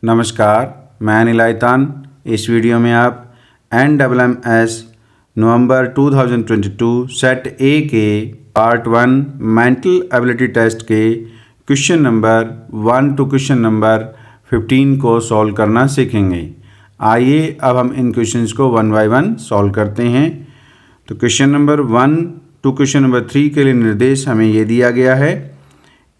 नमस्कार, मैं अनिल आयतान। इस वीडियो में आप NMMS नवंबर 2022 सेट ए के पार्ट 1 मेंटल एबिलिटी टेस्ट के question number 1 to question number 15 को सॉल्व करना सीखेंगे। आइए अब हम इन क्वेश्चंस को वन बाय वन सॉल्व करते हैं। तो question number 1 to question number 3 के लिए निर्देश हमें ये दिया गया है।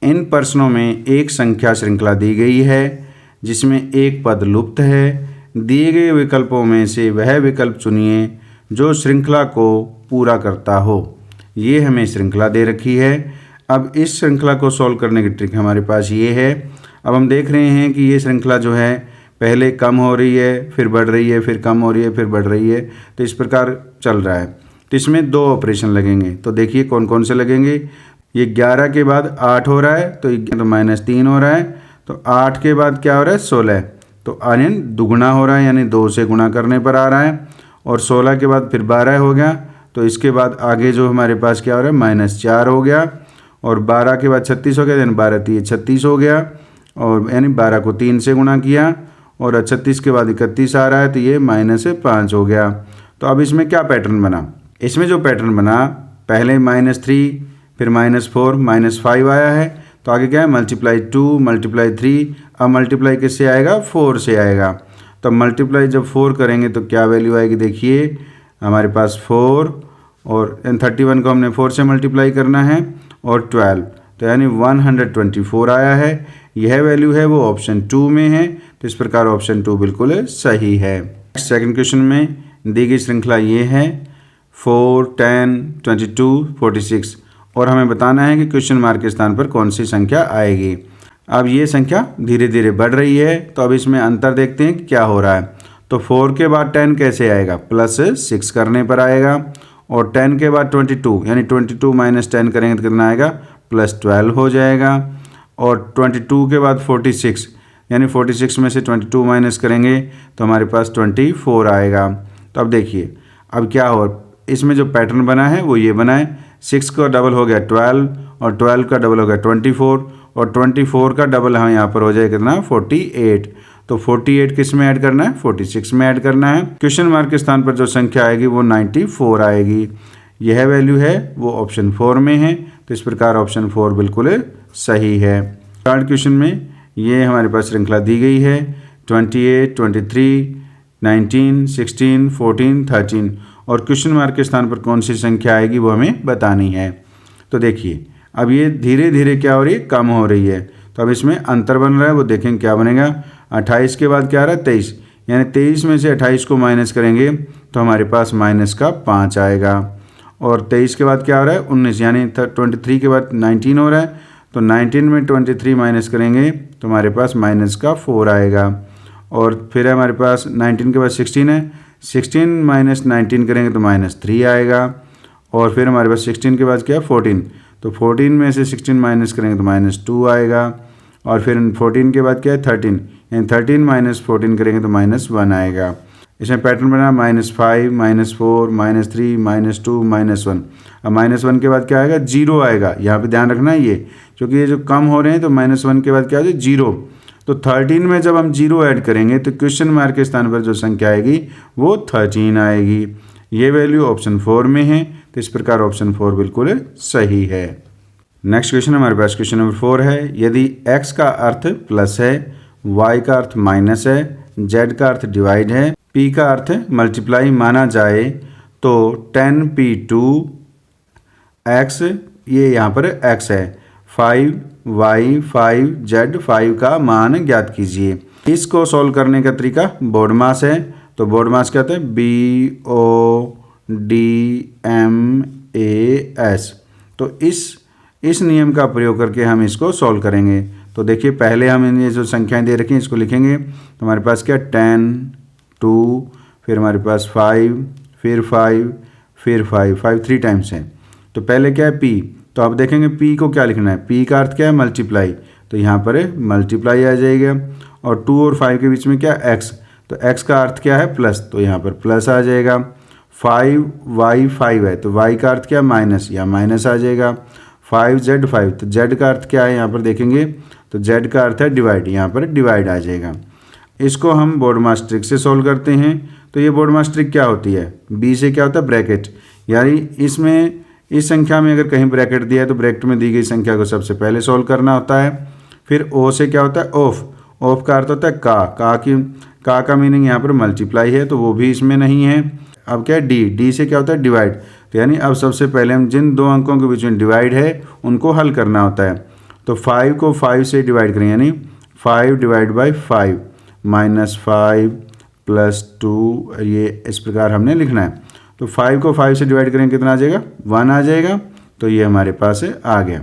इन प्रश्नों में एक संख्या श्रृंखला दी गई है जिसमें एक पद लुप्त है। दिए गए विकल्पों में से वह विकल्प चुनिए जो श्रृंखला को पूरा करता हो। ये हमें श्रृंखला दे रखी है। अब इस श्रृंखला को सॉल्व करने की ट्रिक हमारे पास ये है। अब हम देख रहे हैं कि ये श्रृंखला जो है पहले कम हो रही है, फिर बढ़ रही है, फिर कम हो रही है, फिर बढ़ रही है। तो इस प्रकार चल रहा है। तो इसमें 2 ऑपरेशन लगेंगे। तो देखिए कौन कौन से लगेंगे। ये 11 के बाद 8 हो रहा है तो -3 हो रहा है। तो 8 के बाद क्या हो रहा है 16, तो आर्यन दुगुना हो रहा है यानी 2 से गुणा करने पर आ रहा है। और 16 के बाद फिर 12 हो गया। तो इसके बाद आगे जो हमारे पास क्या हो रहा है -4 हो गया। और 12 के बाद 36 हो गया यानी 12 3 36 हो गया। और यानी 12 को 3 से गुणा किया और 36 के बाद 31 आ रहा है तो ये -5 हो गया। तो अब इसमें क्या पैटर्न बना। इसमें जो पैटर्न बना पहले -3 फिर -4 -5 आया है। तो आगे क्या है ×2 ×3। अब मल्टीप्लाई किससे आएगा 4 से आएगा। तो मल्टीप्लाई जब 4 करेंगे तो क्या वैल्यू आएगी देखिए हमारे पास 4 और 31 को हमने 4 से मल्टीप्लाई करना है और 12 तो यानी 124 आया है। यह वैल्यू है वो ऑप्शन 2 में है। तो इस प्रकार ऑप्शन 2 बिल्कुल सही है। सेकंड क्वेश्चन में दी गई श्रृंखला ये है 4, 10, 22, 46 और हमें बताना है कि क्वेश्चन मार्क के स्थान पर कौन सी संख्या आएगी। अब ये संख्या धीरे धीरे बढ़ रही है। तो अब इसमें अंतर देखते हैं कि क्या हो रहा है। तो 4 के बाद 10 कैसे आएगा +6 करने पर आएगा। और 10 के बाद 22 यानी 22 - 10 करेंगे तो कितना आएगा +12 हो जाएगा। और 22 के बाद 46 यानी 46 में से 22 माइनस करेंगे तो हमारे पास 24 आएगा। तो अब देखिए अब क्या हो इसमें जो पैटर्न बना है वो ये बना है। 6 का डबल हो गया 12 और 12 का डबल हो गया 24 और 24 का डबल हमें यहाँ पर हो जाएगा कितना 48। तो 48 किस में ऐड करना है 46 में ऐड करना है। क्वेश्चन मार्क के स्थान पर जो संख्या आएगी वो 94 आएगी। यह वैल्यू है वो ऑप्शन 4 में है। तो इस प्रकार ऑप्शन 4 बिल्कुल सही है। थर्ड क्वेश्चन में ये हमारे पास श्रृंखला दी गई है 28, 23, 19, 16, 14, 13 और क्वेश्चन मार्क के स्थान पर कौन सी संख्या आएगी वो हमें बतानी है। तो देखिए अब ये धीरे धीरे क्या हो रही है कम हो रही है। तो अब इसमें अंतर बन रहा है वो देखेंगे क्या बनेगा। 28 के बाद क्या आ रहा है 23 यानी 23 में से 28 को माइनस करेंगे तो हमारे पास -5 आएगा। और 23 के बाद क्या हो रहा है 19 यानी 23 के बाद 19 हो रहा है। तो 19 में 23 माइनस करेंगे तो हमारे पास -4 आएगा। और फिर हमारे पास 19 के बाद 16 है। 16 - 19 करेंगे तो -3 आएगा। और फिर हमारे पास 16 के बाद क्या है 14 तो 14 में से 16 माइनस करेंगे तो -2 आएगा। और फिर 14 के बाद क्या है 13 यानी 13 - 14 करेंगे तो -1 आएगा। इसमें पैटर्न बना -5 -4 -3 -2 -1। अब -1 के बाद क्या आएगा 0 आएगा। यहाँ पे ध्यान रखना है ये क्योंकि ये जो कम हो रहे हैं तो -1 के बाद क्या है 0। तो 13 में जब हम 0 ऐड करेंगे तो क्वेश्चन मार्क के स्थान पर जो संख्या आएगी वो 13 आएगी। ये वैल्यू ऑप्शन 4 में है। तो इस प्रकार ऑप्शन 4 बिल्कुल सही है। नेक्स्ट क्वेश्चन हमारे पास क्वेश्चन नंबर 4 है। यदि x का अर्थ प्लस है, y का अर्थ माइनस है, z का अर्थ डिवाइड है, p का अर्थ मल्टीप्लाई माना जाए तो 10p2 x ये यहाँ पर x है 5y 5z 5 का मान ज्ञात कीजिए। इसको सॉल्व करने का तरीका बोर्ड मास है। तो बोर्ड मास क्या होता है BODMAS। तो इस नियम का प्रयोग करके हम इसको सॉल्व करेंगे। तो देखिए पहले हम ये जो संख्याएं दे रखी हैं इसको लिखेंगे। तो हमारे पास क्या 10 2 फिर हमारे पास 5 फिर 5 फिर 5 3 टाइम्स है। तो पहले क्या है p। तो अब देखेंगे p को क्या लिखना है। p का अर्थ क्या है मल्टीप्लाई। तो यहाँ पर मल्टीप्लाई आ जाएगा। और 2 और 5 के बीच में क्या x। तो x का अर्थ क्या है प्लस। तो यहाँ पर प्लस आ जाएगा। 5y 5 है तो y का अर्थ क्या माइनस या माइनस आ जाएगा। 5z 5 तो z का अर्थ क्या है यहाँ पर देखेंगे तो z का अर्थ है डिवाइड। यहाँ पर डिवाइड आ जाएगा। इसको हम बोर्डमास ट्रिक से सॉल्व करते हैं। तो ये बोर्डमास ट्रिक क्या होती है, बी से क्या होता है ब्रैकेट, यानी इसमें इस संख्या में अगर कहीं ब्रैकेट दिया है तो ब्रैकेट में दी गई संख्या को सबसे पहले सॉल्व करना होता है। फिर ओ से क्या होता है ऑफ, ऑफ का अर्थ होता है का का मीनिंग यहाँ पर मल्टीप्लाई है तो वो भी इसमें नहीं है। अब क्या है डी से क्या होता है डिवाइड, तो यानी अब सबसे पहले हम जिन दो अंकों के बीच में डिवाइड है उनको हल करना होता है। तो 5 को 5 से डिवाइड करें, यानी 5 डिवाइड बाई 5 -5 + 2, ये इस प्रकार हमने लिखना है। तो 5 को 5 से डिवाइड करें कितना आ जाएगा 1 आ जाएगा। तो ये हमारे पास है आ गया।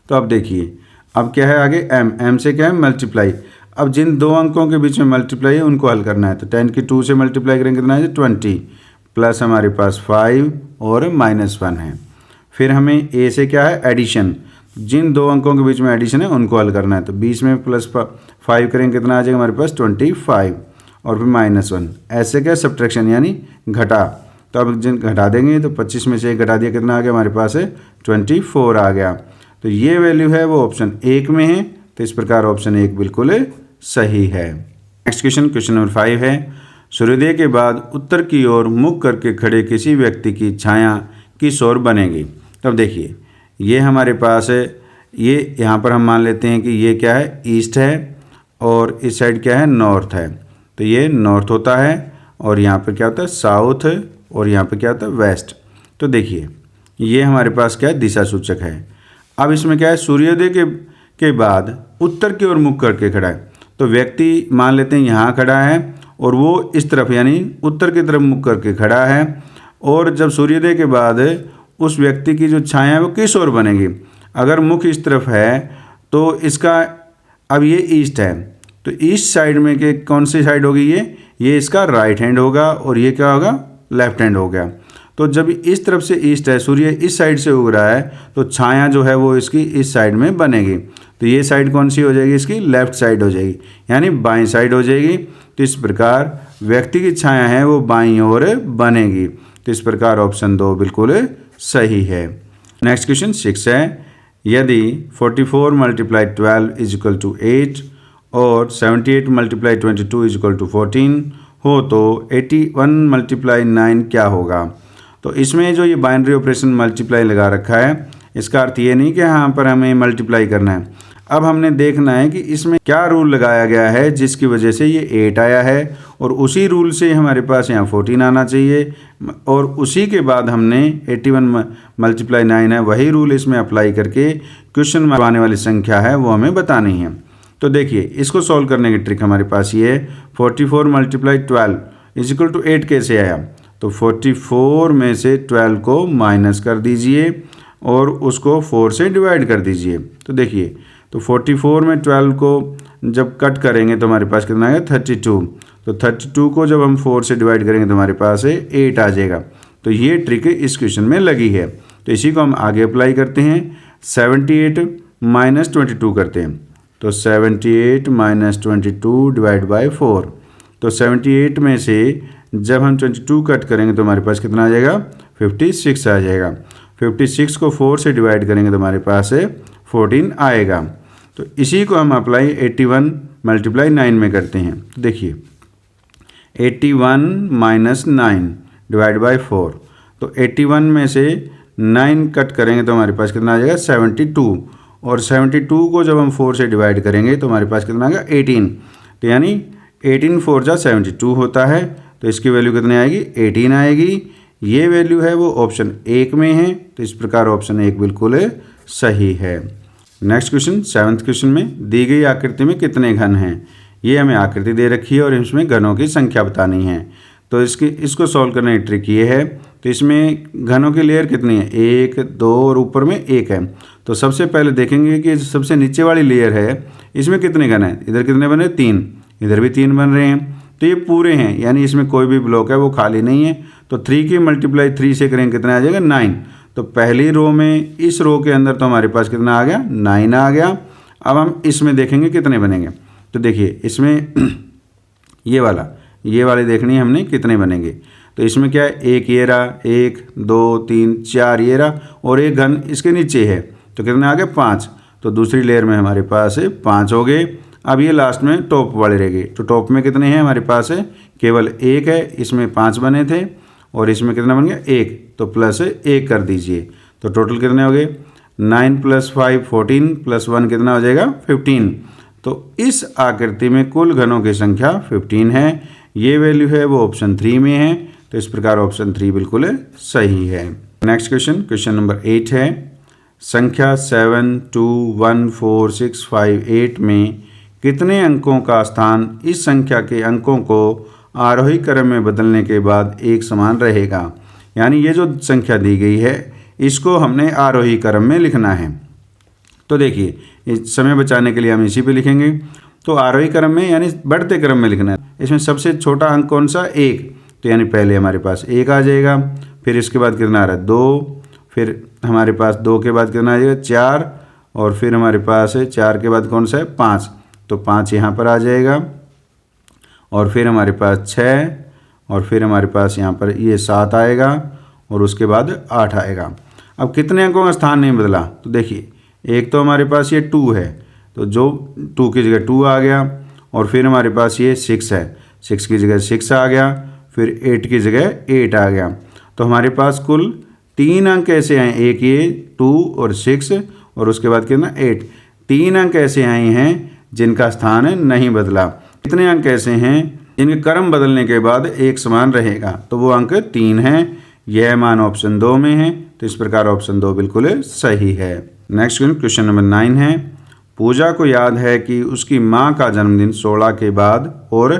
तो अब देखिए अब क्या है आगे एम से क्या है मल्टीप्लाई। अब जिन दो अंकों के बीच में मल्टीप्लाई है उनको हल करना है। तो 10 की 2 से मल्टीप्लाई करेंगे कितना है 20 प्लस हमारे पास 5 और -1 है। फिर हमें ए से क्या है एडिशन, जिन दो अंकों के बीच में एडिशन है उनको हल करना है। तो 20 में +5 करेंगे कितना आ जाएगा हमारे पास 25 और फिर -1। ऐसे क्या सब्ट्रैक्शन यानी घटा। तो अब जिन घटा देंगे तो 25 में से 1 घटा दिया कितना आ गया हमारे पास है 24 आ गया। तो ये वैल्यू है वो ऑप्शन 1 में है। तो इस प्रकार ऑप्शन 1 बिल्कुल सही है। नेक्स्ट क्वेश्चन नंबर 5 है, सूर्योदय के बाद उत्तर की ओर मुख करके खड़े किसी व्यक्ति की छाया किस ओर बनेगी। तो अब देखिए ये हमारे पास है, ये यहाँ पर हम मान लेते हैं कि ये क्या है ईस्ट है और इस साइड क्या है नॉर्थ है। तो ये नॉर्थ होता है और यहाँ पर क्या होता है साउथ और यहाँ पर क्या होता है वेस्ट। तो देखिए ये हमारे पास क्या है दिशा सूचक है। अब इसमें क्या है सूर्योदय के बाद उत्तर की ओर मुख करके खड़ा है। तो व्यक्ति मान लेते हैं यहाँ खड़ा है और वो इस तरफ यानी उत्तर की तरफ मुख करके खड़ा है। और जब सूर्योदय के बाद उस व्यक्ति की जो छाया है वो किस ओर बनेगी। अगर मुख इस तरफ है तो इसका अब ये ईस्ट है तो ईस्ट साइड में के कौन सी साइड होगी ये इसका राइट हैंड होगा और ये क्या होगा लेफ्ट हैंड हो गया। तो जब इस तरफ से ईस्ट है सूर्य इस साइड से उग रहा है तो छाया जो है वो इसकी इस साइड में बनेगी। तो ये साइड कौन सी हो जाएगी इसकी लेफ्ट साइड हो जाएगी यानी बाईं साइड हो जाएगी। तो इस प्रकार व्यक्ति की छाया है वो बाईं ओर बनेगी। तो इस प्रकार ऑप्शन 2 बिल्कुल सही है। नेक्स्ट क्वेश्चन 6 है, यदि 44 × 12 = 8 और 78 × 22 = 14 हो तो 81 × 9 क्या होगा। तो इसमें जो ये बाइनरी ऑपरेशन मल्टीप्लाई लगा रखा है इसका अर्थ ये नहीं कि यहाँ पर हमें मल्टीप्लाई करना है। अब हमने देखना है कि इसमें क्या रूल लगाया गया है जिसकी वजह से ये 8 आया है और उसी रूल से हमारे पास यहाँ 14 आना चाहिए और उसी के बाद हमने 81 × 9 है वही रूल इसमें अप्लाई करके क्वेश्चन में आने वाली संख्या है वो हमें बतानी है। तो देखिए इसको सॉल्व करने की ट्रिक हमारे पास ये है 44 × 12 = 8 कैसे आया। तो 44 में से 12 को माइनस कर दीजिए और उसको 4 से डिवाइड कर दीजिए। तो देखिए तो 44 में 12 को जब कट करेंगे तो हमारे पास कितना आएगा 32। तो 32 को जब हम 4 से डिवाइड करेंगे तो हमारे पास 8 आ जाएगा। तो ये ट्रिक इस क्वेश्चन में लगी है। तो इसी को हम आगे अप्लाई करते हैं 78 - 22 करते हैं। तो 78 - 22 डिवाइड बाई 4। तो 78 में से जब हम 22 कट करेंगे तो हमारे पास कितना आ जाएगा 56 आ जाएगा। 56 को 4 से डिवाइड करेंगे तो हमारे पास 14 आएगा। तो इसी को हम अप्लाई 81 × 9 में करते हैं। तो देखिए 81 - 9 डिवाइड बाई 4। तो 81 में से 9 कट करेंगे तो हमारे पास कितना आ जाएगा 72 और 72 को जब हम 4 से डिवाइड करेंगे तो हमारे पास कितना आएगा 18। तो यानी 18 4 जा 72 होता है। तो इसकी वैल्यू कितनी आएगी 18 आएगी। ये वैल्यू है वो ऑप्शन 1 में है। तो इस प्रकार ऑप्शन 1 बिल्कुल सही है। नेक्स्ट क्वेश्चन 7th क्वेश्चन में दी गई आकृति में कितने घन हैं। ये हमें आकृति दे रखी है और इसमें घनों की संख्या बतानी है। तो इसको सॉल्व करने की ट्रिक ये है। तो इसमें घनों की लेयर कितनी है 1 2 और ऊपर में 1 है। तो सबसे पहले देखेंगे कि सबसे नीचे वाली लेयर है इसमें कितने घन हैं। इधर कितने बने 3, इधर भी 3 बन रहे हैं। तो ये पूरे हैं यानी इसमें कोई भी ब्लॉक है वो खाली नहीं है। तो 3 की मल्टीप्लाई 3 से करेंगे कितना आ जाएगा 9। तो पहली रो में इस रो के अंदर तो हमारे पास कितना आ गया 9 आ गया। अब हम इसमें देखेंगे कितने बनेंगे। तो देखिए इसमें ये वाली देखनी है हमने कितने बनेंगे। तो इसमें क्या है 1 ये रहा 1 2 3 4 ये रहा और एक घन इसके नीचे है तो कितना आ गया 5। तो दूसरी लेयर में हमारे पास 5 हो गए। अब ये लास्ट में टॉप वाली रहेगी। तो टॉप में कितने हैं हमारे पास है, केवल एक है, इसमें 5 बने थे और इसमें कितना बन गया 1, तो प्लस 1 कर दीजिए। तो टोटल कितने हो गए 9 + 5 14 + 1 कितना हो जाएगा 15। तो इस आकृति में कुल घनों की संख्या 15 है। ये वैल्यू है वो ऑप्शन 3 में है। तो इस प्रकार ऑप्शन 3 बिल्कुल सही है। नेक्स्ट क्वेश्चन नंबर 8 है, संख्या 7 2 1 4 6 5 8 में कितने अंकों का स्थान इस संख्या के अंकों को आरोही क्रम में बदलने के बाद एक समान रहेगा। यानी ये जो संख्या दी गई है इसको हमने आरोही क्रम में लिखना है। तो देखिए इस समय बचाने के लिए हम इसी पे लिखेंगे। तो आरोही क्रम में यानी बढ़ते क्रम में लिखना है। इसमें सबसे छोटा अंक कौन सा 1, तो यानी पहले हमारे पास 1 आ जाएगा, फिर इसके बाद कितना आ रहा है 2, फिर हमारे पास 2 के बाद कितना आ जाएगा 4, और फिर हमारे पास है 4 के बाद कौन सा है 5, तो 5 यहाँ पर आ जाएगा, और फिर हमारे पास 6, और फिर हमारे पास यहाँ पर ये 7 आएगा, और उसके बाद 8 आएगा। अब कितने अंकों का स्थान नहीं बदला, तो देखिए एक तो हमारे पास ये 2 है, तो जो 2 की जगह 2 आ गया, और फिर हमारे पास ये 6 है, 6 की जगह 6 आ गया, फिर 8 की जगह 8 आ गया। तो हमारे पास कुल 3 अंक ऐसे आए, एक ये 2 और 6 और उसके बाद कितना 8। 3 अंक ऐसे आए हैं जिनका स्थान नहीं बदला। कितने अंक ऐसे हैं जिनके क्रम बदलने के बाद एक समान रहेगा, तो वो अंक 3 हैं। यह मान ऑप्शन 2 में है। तो इस प्रकार ऑप्शन 2 बिल्कुल सही है। नेक्स्ट क्वेश्चन नंबर 9 है, पूजा को याद है कि उसकी माँ का जन्मदिन 16 के बाद और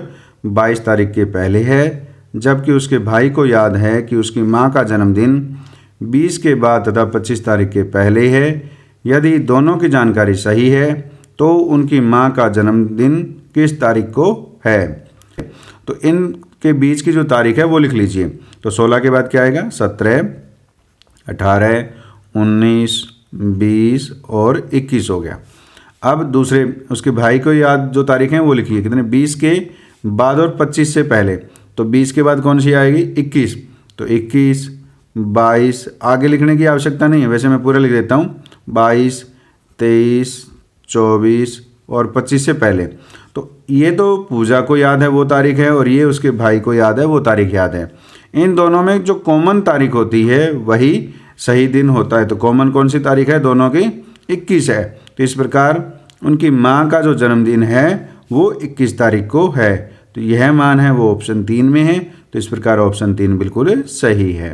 22 तारीख के पहले है, जबकि उसके भाई को याद है कि उसकी माँ का जन्मदिन 20 के बाद तथा 25 तारीख के पहले है। यदि दोनों की जानकारी सही है तो उनकी माँ का जन्मदिन किस तारीख को है। तो इनके बीच की जो तारीख है वो लिख लीजिए। तो 16 के बाद क्या आएगा 17, 18, 19, 20 और 21 हो गया। अब दूसरे उसके भाई को याद जो तारीख है वो लिखिए, कितने 20 के बाद और 25 से पहले। तो 20 के बाद कौन सी आएगी 21, तो 21, 22 आगे लिखने की आवश्यकता नहीं है, वैसे मैं पूरा लिख देता हूँ 22, 23, 24 और 25 से पहले। तो ये तो पूजा को याद है वो तारीख है, और ये उसके भाई को याद है वो तारीख याद है। इन दोनों में जो कॉमन तारीख होती है वही सही दिन होता है। तो कॉमन कौन सी तारीख है, दोनों की 21 है। तो इस प्रकार उनकी माँ का जो जन्मदिन है वो 21 तारीख को है। तो यह मान है वो ऑप्शन 3 में है। तो इस प्रकार ऑप्शन 3 बिल्कुल सही है।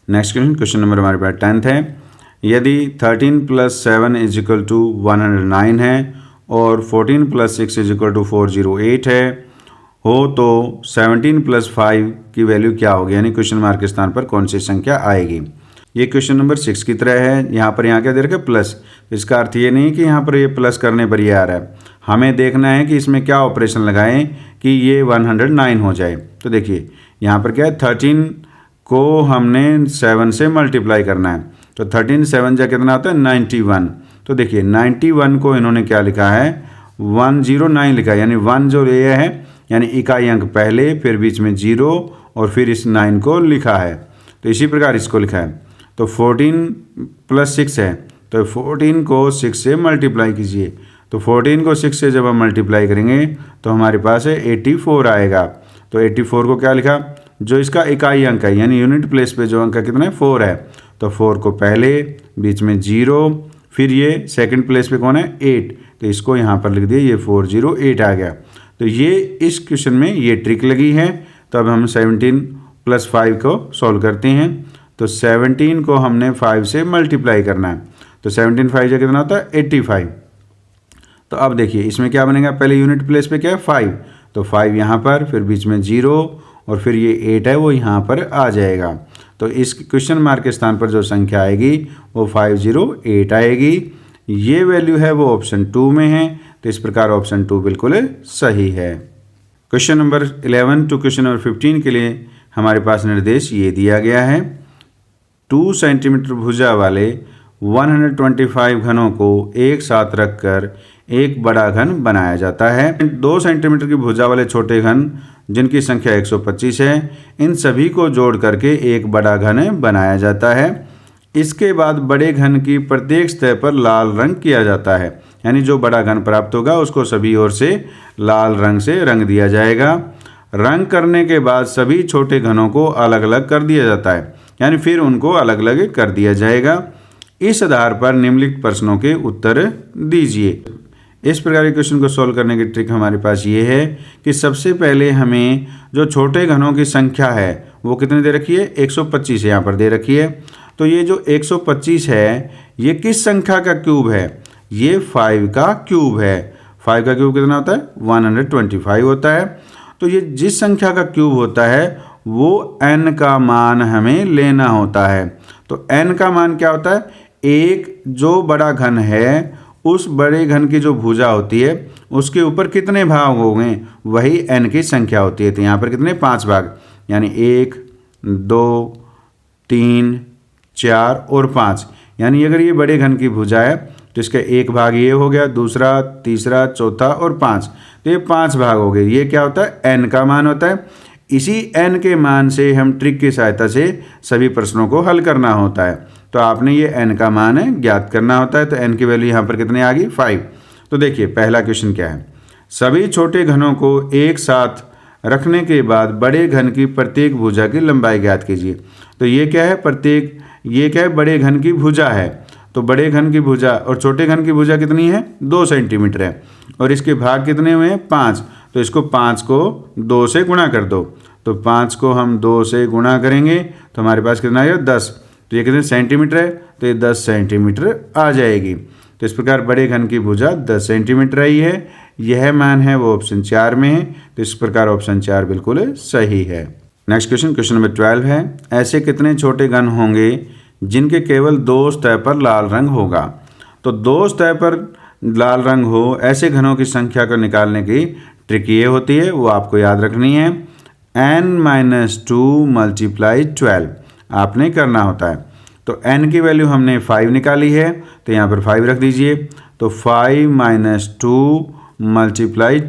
नेक्स्ट क्वेश्चन नंबर हमारे पास 10th है, यदि 13 + 7 = 109 है और 14 + 6 = 408 है हो तो 17 + 5 की वैल्यू क्या होगी, यानी क्वेश्चन मार्क के स्थान पर कौन सी संख्या आएगी। ये क्वेश्चन नंबर 6 की तरह है। यहाँ पर क्या दे रखा है प्लस, इसका अर्थ ये नहीं कि यहाँ पर ये प्लस करने पर ये आ रहा है। हमें देखना है कि इसमें क्या ऑपरेशन लगाएं कि ये 109 हो जाए। तो देखिए यहाँ पर क्या है 13 को हमने 7 से मल्टीप्लाई करना है। तो 13 7 जा कितना होता है 91। तो देखिए 91 को इन्होंने क्या लिखा है 109 लिखा है, यानी 1 जो ये है यानी इकाई अंक पहले, फिर बीच में 0 और फिर इस 9 को लिखा है। तो इसी प्रकार इसको लिखा है। तो 14 + 6 है, तो 14 को 6 से मल्टीप्लाई कीजिए। तो 14 को 6 से जब हम मल्टीप्लाई करेंगे तो हमारे पास है 84 आएगा। तो 84 को क्या लिखा, जो इसका इकाई अंक है यानी यूनिट प्लेस पे जो अंक है कितना 4 है, तो 4 को पहले, बीच में 0, फिर ये सेकंड प्लेस पे कौन है 8, तो इसको यहाँ पर लिख दिए, ये 408 आ गया। तो ये इस क्वेश्चन में ये ट्रिक लगी है। तो अब हम 17 + 5 को सॉल्व करते हैं। तो 17 को हमने 5 से मल्टीप्लाई करना है। तो 17 5 जा कितना होता है 85। तो अब देखिए इसमें क्या बनेगा, पहले यूनिट प्लेस पे क्या है 5, तो 5 यहाँ पर, फिर बीच में 0 और फिर ये 8 है वो यहाँ पर आ जाएगा। तो इस क्वेश्चन मार्क के स्थान पर जो संख्या आएगी वो 508 आएगी। ये वैल्यू है वो ऑप्शन 2 में है। तो इस प्रकार ऑप्शन 2 बिल्कुल सही है। Question number 11 to question number 15 के लिए हमारे पास निर्देश ये दिया गया है। 2 सेंटीमीटर भुजा वाले 125 घनों को एक साथ रखकर एक बड़ा घन बनाया जाता है। 2 सेंटीमीटर की भुजा वाले छोटे घन जिनकी संख्या 125 है, इन सभी को जोड़ करके एक बड़ा घन बनाया जाता है। इसके बाद बड़े घन की प्रत्येक सतह पर लाल रंग किया जाता है। यानी जो बड़ा घन प्राप्त होगा उसको सभी ओर से लाल रंग से रंग दिया जाएगा। रंग करने के बाद सभी छोटे घनों को अलग अलग कर दिया जाता है, यानी फिर उनको अलग अलग कर दिया जाएगा। इस आधार पर निम्नलिखित प्रश्नों के उत्तर दीजिए। इस प्रकार के क्वेश्चन को सॉल्व करने की ट्रिक हमारे पास ये है कि सबसे पहले हमें जो छोटे घनों की संख्या है वो कितनी दे रखी है, 125 यहाँ पर दे रखी है। तो ये जो 125 है ये किस संख्या का क्यूब है, ये 5 का क्यूब है। 5 का क्यूब कितना होता है, 125 होता है। तो ये जिस संख्या का क्यूब होता है वो n का मान हमें लेना होता है। तो n का मान क्या होता है, एक जो बड़ा घन है उस बड़े घन की जो भुजा होती है उसके ऊपर कितने भाग होंगे वही n की संख्या होती है। तो यहाँ पर कितने, 5 भाग, यानी 1 2 3 4 और 5। यानी अगर ये बड़े घन की भुजा है तो इसका एक भाग ये हो गया, दूसरा, तीसरा, चौथा और 5, तो ये 5 भाग हो गए। ये क्या होता है, n का मान होता है। इसी n के मान से हम ट्रिक की सहायता से सभी प्रश्नों को हल करना होता है। तो आपने ये n का मान ज्ञात करना होता है। तो n की वैल्यू यहाँ पर कितनी आ गई, 5। तो देखिए पहला क्वेश्चन क्या है, सभी छोटे घनों को एक साथ रखने के बाद बड़े घन की प्रत्येक भुजा की लंबाई ज्ञात कीजिए। तो ये क्या है, प्रत्येक, ये क्या है, बड़े घन की भुजा है। तो बड़े घन की भुजा और छोटे घन की भुजा कितनी है, 2 सेंटीमीटर है, और इसके भाग कितने हुए हैं, 5। तो इसको 5 को 2 से गुणा कर दो। तो 5 को हम 2 से गुणा करेंगे तो हमारे पास कितना आएगा, 10। तो ये कितने सेंटीमीटर है, तो ये 10 सेंटीमीटर आ जाएगी। तो इस प्रकार बड़े घन की भुजा 10 सेंटीमीटर आई है। यह मान है वो ऑप्शन 4 में है। तो इस प्रकार ऑप्शन 4 बिल्कुल सही है। नेक्स्ट क्वेश्चन, क्वेश्चन नंबर 12 है, ऐसे कितने छोटे घन होंगे जिनके केवल 2 सतह पर लाल रंग होगा। तो 2 सतह पर लाल रंग हो ऐसे घनों की संख्या को निकालने की ट्रिक ये होती है, वो आपको याद रखनी है। n-2 × 12 आपने करना होता है। तो n की वैल्यू हमने 5 निकाली है, तो यहाँ पर 5 रख दीजिए। तो 5 - 2 ×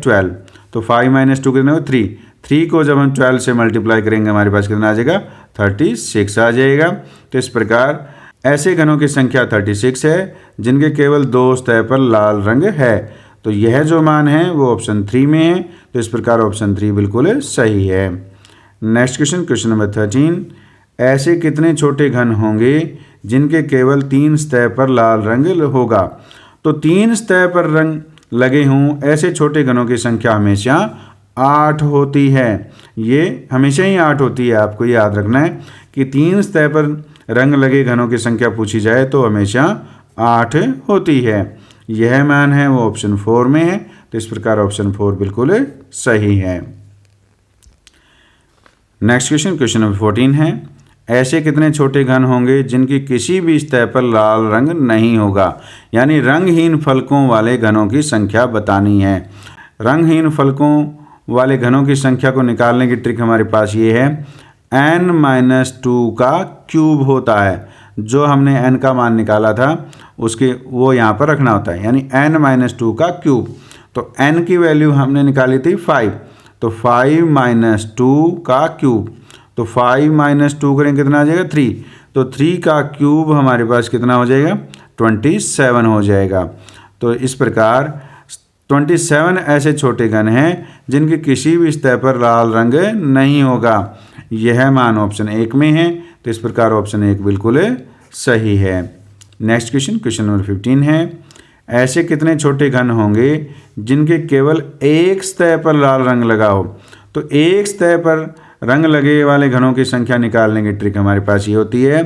12, तो 5 - 2 कितना हो, 3। 3 को जब हम 12 से मल्टीप्लाई करेंगे हमारे पास कितना आ जाएगा, 36 आ जाएगा। तो इस प्रकार ऐसे घनों की संख्या 36 है जिनके केवल 2 सतह पर लाल रंग है। तो यह जो मान है वो ऑप्शन 3 में है। तो इस प्रकार ऑप्शन 3 बिल्कुल सही है। नेक्स्ट क्वेश्चन, क्वेश्चन नंबर 13, ऐसे कितने छोटे घन होंगे जिनके केवल 3 सतह पर लाल रंग होगा। तो 3 सतह पर रंग लगे हों ऐसे छोटे घनों की संख्या हमेशा 8 होती है। ये हमेशा ही 8 होती है। आपको याद रखना है कि 3 सतह पर रंग लगे घनों की संख्या पूछी जाए तो हमेशा 8 होती है। यह मान है वो ऑप्शन 4 में है। तो इस प्रकार ऑप्शन 4 बिल्कुल सही है। नेक्स्ट क्वेश्चन, क्वेश्चन नंबर 14 है, ऐसे कितने छोटे घन होंगे जिनकी किसी भी सतह पर लाल रंग नहीं होगा। यानी रंगहीन फलकों वाले घनों की संख्या बतानी है। रंगहीन फलकों वाले घनों की संख्या को निकालने की ट्रिक हमारे पास ये है, n-2 का क्यूब होता है। जो हमने n का मान निकाला था उसके वो यहाँ पर रखना होता है, यानी n-2 का क्यूब। तो n की वैल्यू हमने निकाली थी 5, तो 5 - 2 का क्यूब। तो 5 - 2 करें कितना आ जाएगा, 3। तो 3 का क्यूब हमारे पास कितना हो जाएगा, 27 हो जाएगा। तो इस प्रकार 27 ऐसे छोटे घन हैं जिनके किसी भी सतह पर लाल रंग नहीं होगा। यह मान ऑप्शन 1 में है। तो इस प्रकार ऑप्शन 1 बिल्कुल सही है। नेक्स्ट क्वेश्चन, क्वेश्चन नंबर 15 है, ऐसे कितने छोटे घन होंगे जिनके केवल एक सतह पर लाल रंग लगा हो। तो एक सतह पर रंग लगे वाले घनों की संख्या निकालने की ट्रिक हमारे पास ये होती है,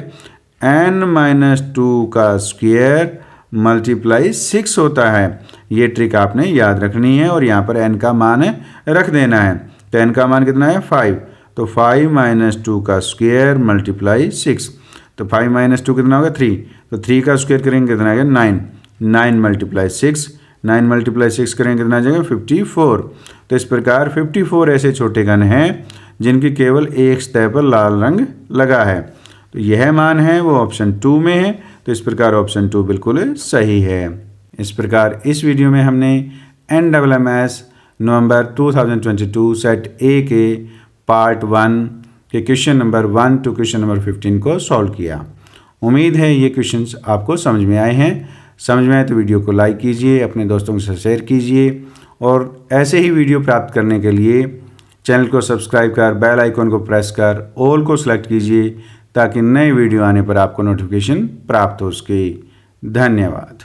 n-2 का स्क्वायर × 6 होता है। ये ट्रिक आपने याद रखनी है और यहाँ पर n का मान रख देना है। तो n का मान कितना है, 5। तो 5 - 2 का स्क्वायर × 6। तो 5 - 2 कितना होगा, 3। तो 3 का स्क्वायर करेंगे कितना आएगा, 9। 9 × 6, 9 × 6 करेंगे कितना आ जाएगा, 54। तो इस प्रकार 54 ऐसे छोटे घन हैं जिनकी केवल एक सतह पर लाल रंग लगा है। तो यह मान है वो ऑप्शन 2 में है। तो इस प्रकार ऑप्शन 2 बिल्कुल सही है। इस प्रकार इस वीडियो में हमने NMMS नवंबर 2022 सेट ए के पार्ट 1 के question number 1 to question number 15 को सॉल्व किया। उम्मीद है ये क्वेश्चंस आपको समझ में आए हैं। समझ में आए तो वीडियो को लाइक कीजिए, अपने दोस्तों के साथ शेयर कीजिए और ऐसे ही वीडियो प्राप्त करने के लिए चैनल को सब्सक्राइब कर बेल आइकन को प्रेस कर ऑल को सिलेक्ट कीजिए ताकि नए वीडियो आने पर आपको नोटिफिकेशन प्राप्त हो सके। धन्यवाद।